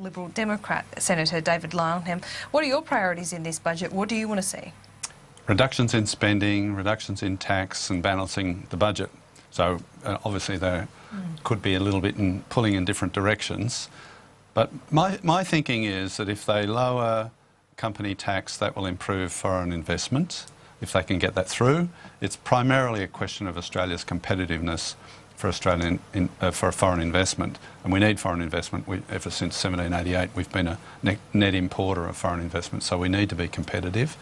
Liberal Democrat Senator David Leyonhjelm. What are your priorities in this budget? What do you want to see? Reductions in spending, reductions in tax and balancing the budget. So obviously there could be a little bit in pulling in different directions. But my thinking is that if they lower company tax, that will improve foreign investment. If they can get that through, it's primarily a question of Australia's competitiveness for for foreign investment, and we need foreign investment. Ever since 1788, we've been a net importer of foreign investment, so we need to be competitive.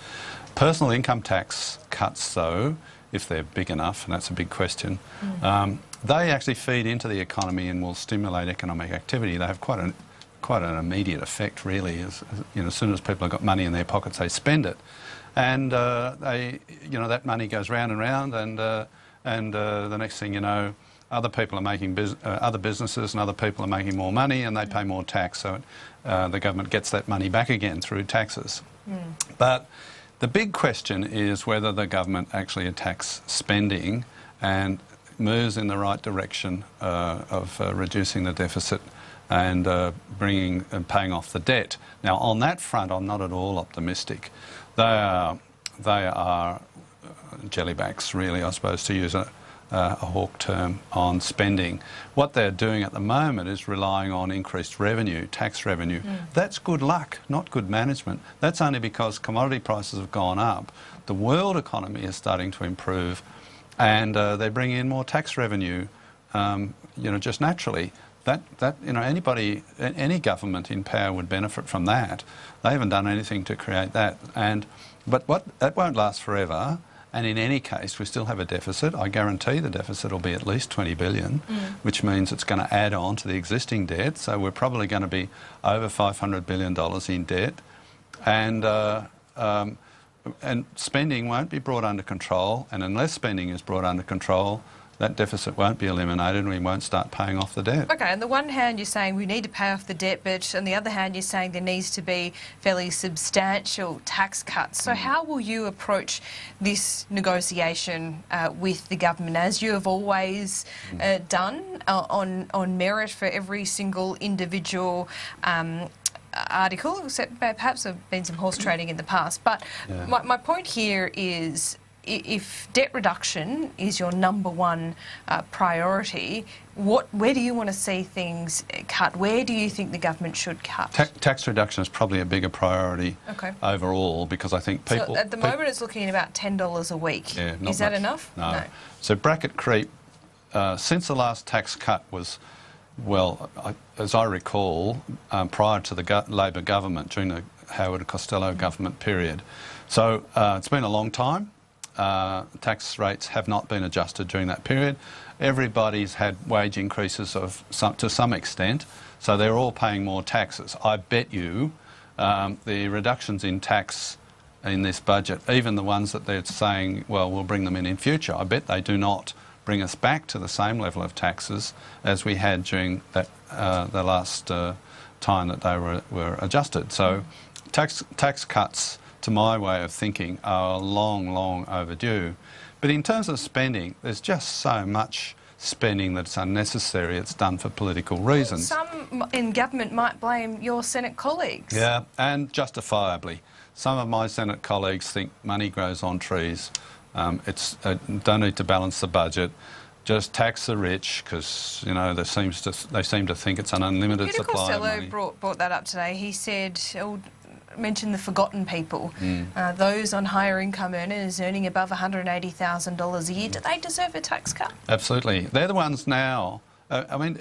Personal income tax cuts, though, if they're big enough, and that's a big question, they actually feed into the economy and will stimulate economic activity. They have quite an immediate effect, really. As soon as people have got money in their pockets, they spend it, and that money goes round and round, and the next thing you know, other people are making other businesses and other people are making more money, and they pay more tax. So the government gets that money back again through taxes. But the big question is whether the government actually attacks spending and moves in the right direction of reducing the deficit and paying off the debt. Now, on that front, I'm not at all optimistic. They are jellybacks, really, I suppose, to use a hawk term, on spending. What they're doing at the moment is relying on increased revenue, tax revenue. That's good luck, not good management. That's only because commodity prices have gone up. The world economy is starting to improve, and they bring in more tax revenue, just naturally. Any government in power would benefit from that. They haven't done anything to create that, but that won't last forever. And in any case, we still have a deficit. I guarantee the deficit will be at least 20 billion, which means it's going to add on to the existing debt. So we're probably going to be over $500 billion in debt, and spending won't be brought under control. And unless spending is brought under control, that deficit won't be eliminated and we won't start paying off the debt. Okay, on the one hand you're saying we need to pay off the debt, but on the other hand you're saying there needs to be fairly substantial tax cuts. So how will you approach this negotiation with the government, as you have always done, on merit for every single individual article, except perhaps there have been some horse trading in the past. But my point here is, if debt reduction is your number one priority, where do you want to see things cut? Where do you think the government should cut? Tax reduction is probably a bigger priority overall, because I think people... So at the moment it's looking at about $10 a week. Yeah, is that enough? No. So bracket creep, since the last tax cut was, well, as I recall, prior to the Labor government, during the Howard Costello government period. So it's been a long time. Tax rates have not been adjusted during that period. Everybody's had wage increases to some extent, so they're all paying more taxes. I bet you the reductions in tax in this budget, even the ones that they're saying, well, we'll bring them in future, I bet they do not bring us back to the same level of taxes as we had during that the last time that they were adjusted. So tax cuts, to my way of thinking, are long, long overdue. But in terms of spending, there's just so much spending that's unnecessary. It's done for political reasons. Some in government might blame your Senate colleagues. Yeah, and justifiably. Some of my Senate colleagues think money grows on trees. Don't need to balance the budget. Just tax the rich, because they seem to think it's an unlimited supply of money. Costello brought that up today. He said, mentioned the forgotten people, those on higher income earners earning above $180,000 a year. Do they deserve a tax cut? Absolutely. They're the ones now. Even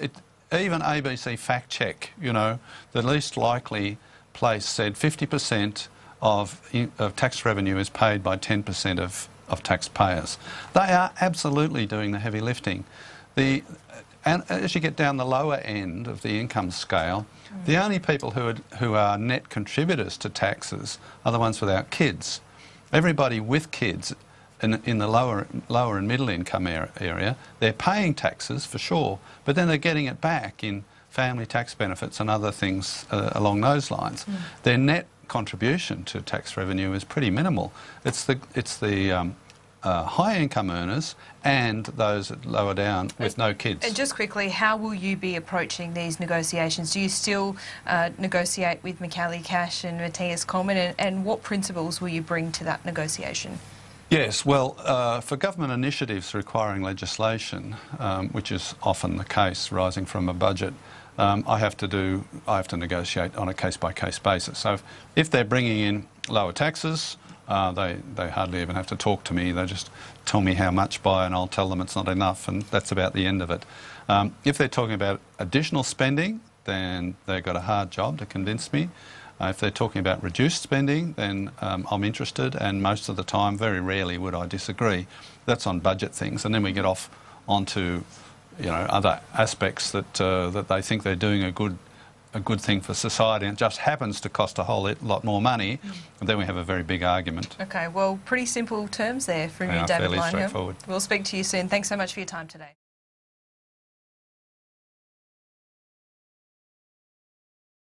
ABC Fact Check, the least likely place said 50% of tax revenue is paid by 10% of taxpayers. They are absolutely doing the heavy lifting. And as you get down the lower end of the income scale, the only people who are net contributors to taxes are the ones without kids. Everybody with kids in the lower and middle income area, they're paying taxes for sure, but then they're getting it back in family tax benefits and other things along those lines. Their net contribution to tax revenue is pretty minimal. It's the high income earners and those lower down with no kids. And just quickly, how will you be approaching these negotiations? Do you still negotiate with Michaeli Cash and Matthias Coleman, and what principles will you bring to that negotiation? Yes, well, for government initiatives requiring legislation, which is often the case rising from a budget, I have to negotiate on a case-by-case basis. So if they're bringing in lower taxes, they hardly even have to talk to me. They just tell me how much by, and I'll tell them it's not enough, and that's about the end of it. If they're talking about additional spending, then they've got a hard job to convince me. If they're talking about reduced spending, then I'm interested, and most of the time, very rarely would I disagree. That's on budget things, and then we get off onto, other aspects that that they think they're doing a good thing for society, and it just happens to cost a whole lot more money, and then we have a very big argument. Okay, well, pretty simple terms there from you, David Leyonhjelm. Fairly straightforward. We'll speak to you soon. Thanks so much for your time today.